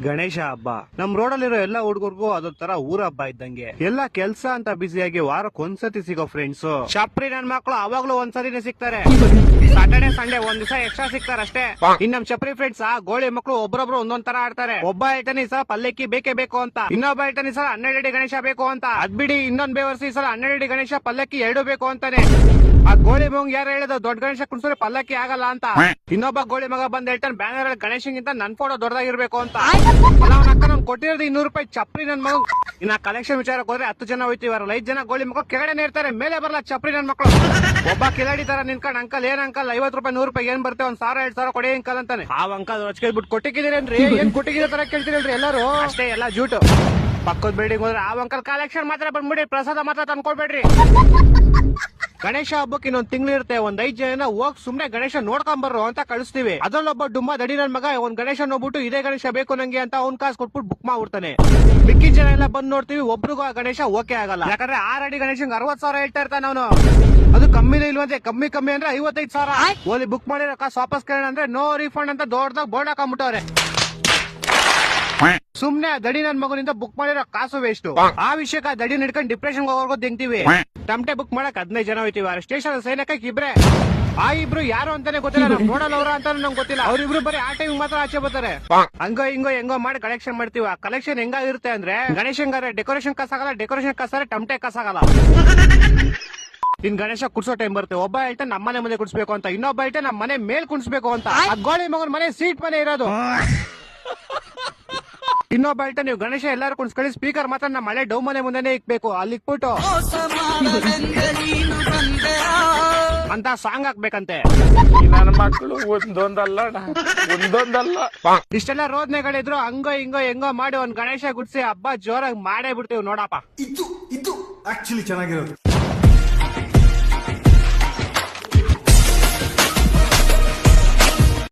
ಗಣೇಶ ಹಬ್ಬ ನಮ್ ರೋಡಲ್ಲಿರೋ ಎಲ್ಲಾ ಹುಡುಗರ್ಗೂ ಅದೊಂಥರ ಊರ ಹಬ್ಬ ಇದ್ದಂಗೆ. ಎಲ್ಲ ಕೆಲ್ಸ ಅಂತ ಬ್ಯುಸಿಯಾಗಿ ವಾರಕ್ಕೆ ಒಂದ್ಸತಿ ಸಿಗೋ ಫ್ರೆಂಡ್ಸ್ ಚಪ್ರಿ ನನ್ ಮಕ್ಳು ಅವಾಗ್ಲೂ ಒಂದ್ಸತಿನೇ ಸಿಗ್ತಾರೆ. ಸಾಟರ್ಡೆ ಸಂಡೇ ಒಂದ್ ದಿವಸ ಎಕ್ಸ್ಟ್ರಾ ಸಿಗ್ತಾರೆ ಅಷ್ಟೇ. ಇನ್ ನಮ್ ಚಪ್ರಿ ಫ್ರೆಂಡ್ಸ್ ಗೋಳಿ ಮಕ್ಳು ಒಬ್ಬೊಬ್ರು ಒಂದೊಂದ್ ತರ ಆಡ್ತಾರೆ. ಒಬ್ಬ ಹೇಳ್ತಾನೆ ಈ ಸಲ ಪಲ್ಲಕ್ಕಿ ಬೇಕೇ ಬೇಕು ಅಂತ, ಇನ್ನೊಬ್ಬ ಹೇಳ್ತಾನೆ ಈ ಸಲ 12 ಅಡಿ ಗಣೇಶ ಬೇಕು ಅಂತ. ಅದ್ಬಿಡಿ ಇನ್ನೊಂದ್ ಬೇವರ್ಸಿ ಈ ಸಲ 12 ಅಡಿ ಗಣೇಶ ಪಲ್ಲಕ್ಕಿ 2 ಬೇಕು ಅಂತಾನೆ. ಆ ಗೋಳಿ ಮಗ ಯಾರು ಹೇಳಿದ ದೊಡ್ಡ ಗಣೇಶ ಕುಣಿಸಿದ್ರೆ ಪಲ್ಲಕ್ಕಿ ಆಗಲ್ಲ ಅಂತ. ಇನ್ನೊಬ್ಬ ಗೋಳಿ ಮಗ ಬಂದ್ ಹೇಳ್ತಾನೆ ಬ್ಯಾನರ್ ಅಲ್ಲಿ ಗಣೇಶನ್ಗಿಂತ ನನ್ ಫೋಟೋ ದೊಡ್ಡದಾಗಿರ್ಬೇಕು ಅಂತ. ನನ್ ಕೊಟ್ಟಿರೋದು 200 ರೂಪಾಯಿ ಚಪ್ರಿ ನನ್ ಮಗ. ಇನ್ನ ಕಲೆಕ್ಷನ್ ವಿಚಾರಕ್ಕೆ ಹೋದ್ರೆ 10 ಜನ ಹೋಯ್ತಿವಾರಲ್ಲ, 5 ಜನ ಗೋಳಿ ಮಗ ಕೆಳಗಡೆ ಇರ್ತಾರೆ, ಮೇಲೆ ಬರಲ್ಲ ಚಪ್ರಿ ನನ್ ಮಕ್ಳು. ಒಬ್ಬ ಕಿಲಾಡಿ ತರ ನಿನ್ಕೊಂಡ್ ಅಂಕಲ್ ಏನ್ ಅಂಕಲ್ 50 ರೂಪಾಯಿ 100 ರೂಪಾಯಿ ಏನ್ ಬರ್ತೇವೆ, 1000 2000 ಕೊಡಿ ಅಂಕಲ್ ಅಂತಾನೆ. ಆ ಅಂಕಲ್ ರೊಚ್ಕೇಳ್ಬಿಟ್ಟು ಕೊಟ್ಟಿದ್ದೀರೇನ್ರಿ, ಏನ್ ಕೊಟ್ಟಿದ್ದೀರ ತರ ಕೇಳ್ತೀರಲ್ರಿ ಎಲ್ಲರೂ. ಅಷ್ಟೇ ಎಲ್ಲ ಜೂಟು. ಪಕ್ಕದ ಬಿಲ್ಡಿಂಗ್ ಹೋದ್ರೆ ಆ ಅಂಕಲ್ ಕಲೆಕ್ಷನ್ ಮಾತ್ರ ಬಂದ್ಬಿಡಿ, ಪ್ರಸಾದ ಮಾತ್ರ ತಂದ್ಕೊಡ್ಬೇಡ್ರಿ. ಗಣೇಶ ಹಬ್ಬಕ್ಕೆ ಇನ್ನೊಂದ್ ತಿಂಗಳಿರುತ್ತೆ, ಒಂದ್ 5 ಜನ ಹೋಗ್ ಸುಮ್ನೆ ಗಣೇಶ ನೋಡ್ಕೊಂಡ್ ಬರ್ರು ಅಂತ ಕಳಿಸ್ತೀವಿ. ಅದ್ರಲ್ಲೊಬ್ಬ ಡುಮ್ಮ ದಡಿ ನನ್ ಮಗ ಒಂದ್ ಗಣೇಶ ನೋಡ್ಬಿಟ್ಟು ಇದೇ ಗಣೇಶ ಬೇಕು ನಂಗೆ ಅಂತ ಅವ್ನ್ ಕಾಸು ಕೊಟ್ಬಿಟ್ಟು ಬುಕ್ ಮಾಡ್ಬಿಡ್ತಾನೆ. ಮಿಕ್ಕಿ ಜನ ಎಲ್ಲ ಬಂದ್ ನೋಡ್ತೀವಿ, ಒಬ್ರಿಗೂ ಆ ಗಣೇಶ ಓಕೆ ಆಗಲ್ಲ. ಯಾಕಂದ್ರೆ 6 ಅಡಿ ಗಣೇಶಂಗ್ 60,000 ಹೇಳ್ತಾ ಇರ್ತಾನೆ ಅವನು. ಅದು ಕಮ್ಮಿನೇ ಇಲ್ವಂತೆ, ಕಮ್ಮಿ ಅಂದ್ರೆ 55,000. ಓಲಿ ಬುಕ್ ಮಾಡಿರೋ ಕಾಸು ವಾಪಸ್ ಕೇಳೋಣ ಅಂದ್ರೆ ನೋ ರಿಫಂಡ್ ಅಂತ ದೊಡ್ಡದಾಗ ಬೋರ್ಡ್ ಹಾಕೊಂಡ್ಬಿಟ್ಟವ್ರೆ. ಸುಮ್ನೆ ದಡಿ ನನ್ ಮಗನಿಂದ ಬುಕ್ ಮಾಡಿರೋ ಕಾಸು ವೇಸ್ಟ್. ಆ ವಿಷಯಕ್ಕೆ ದಡಿ ಹಿಡ್ಕೊಂಡು ಡಿಪ್ರೆಷನ್ ಹೋಗೋರ್ಗೋ ತೆಗ್ತೀವಿ. ಟಮಟೆ ಬುಕ್ ಮಾಡಕ್ 15 ಜನ ಹೋಯ್ತಿವಿ, ಸ್ಟೇಷನ್ ಸೈನಕ್ಕೆ ಇಬ್ರೆ. ಆ ಇಬ್ರು ಯಾರು ಅಂತಾನೆ ಗೊತ್ತಿಲ್ಲ, ನಾವು ನೋಡಲ್ಲ ಅವ್ರ ಅಂತ ನಂಗೆ ಗೊತ್ತಿಲ್ಲ. ಅವ್ರಿಬ್ರು ಬರೀ ಆ ಟೈಮ್ ಮಾತ್ರ ಆಚೆ ಬರ್ತಾರೆ. ಹಂಗೋ ಹಿಂಗೋ ಹೆಂಗೋ ಮಾಡಿ ಕಲೆಕ್ಷನ್ ಮಾಡ್ತೀವಿ. ಆ ಕಲೆಕ್ಷನ್ ಹೆಂಗಾಗಿರುತ್ತೆ ಅಂದ್ರೆ ಗಣೇಶಂಗಾರೆ ಡೆಕೋರೇಷನ್ ಕಾಸಾಗಲ್ಲ, ಡೆಕೋರೇಷನ್ ಕಾಸಾರೆ ಟಮಟೆ ಕಾಸಾಗಲ್ಲ. ಇನ್ ಗಣೇಶ ಕುಡ್ಸೋ ಟೈಮ್ ಬರುತ್ತೆ, ಒಬ್ಬ ಹೇಳ್ತಾ ನಮ್ಮನೆ ಮುಂದೆ ಕುಡ್ಸ್ಬೇಕು ಅಂತ, ಇನ್ನೊಬ್ಬ ಹೇಳ್ತಾ ನಮ್ಮ ಮನೆ ಮೇಲ್ ಕುಣಿಸ್ಬೇಕು ಅಂತ. ಆ ಗೋಳಿ ಮಗನ್ ಮನೆ ಸೀಟ್ ಮನೆ ಇರೋದು. ಇನ್ನೊಬ್ಬ ಹೇಳ್ತಾ ನೀವು ಗಣೇಶ ಎಲ್ಲಾರು ಕುಣಿಸ್ಕೊಳ್ಳಿ, ಸ್ಪೀಕರ್ ಮಾತ್ರ ನಮ್ಮ ಮಳೆ ಡೌ ಮನೆ ಮುಂದೆನೆ ಇಕ್ಬೇಕು, ಅಲ್ಲಿ ಇಕ್ಬಿಟ್ಟು ಅಂತ ಸಾಂಗ್ ಹಾಕ್ಬೇಕಂತೆ. ನನ್ನ ಮಕ್ಕಳು ಒಂದೊಂದಲ್ಲ. ಇಷ್ಟೆಲ್ಲ ರೋದನೆಗಳಿದ್ರು ಹಂಗೋ ಹಿಂಗೋ ಹೆಂಗೋ ಮಾಡಿ ಒಂದ್ ಗಣೇಶ ಗುಡ್ಸಿ ಹಬ್ಬ ಜೋರಾಗಿ ಮಾಡೇ ಬಿಡ್ತೀವಿ ನೋಡಪ್ಪ. ಇದು ಆಕ್ಚುಲಿ ಚೆನ್ನಾಗಿರೋದು.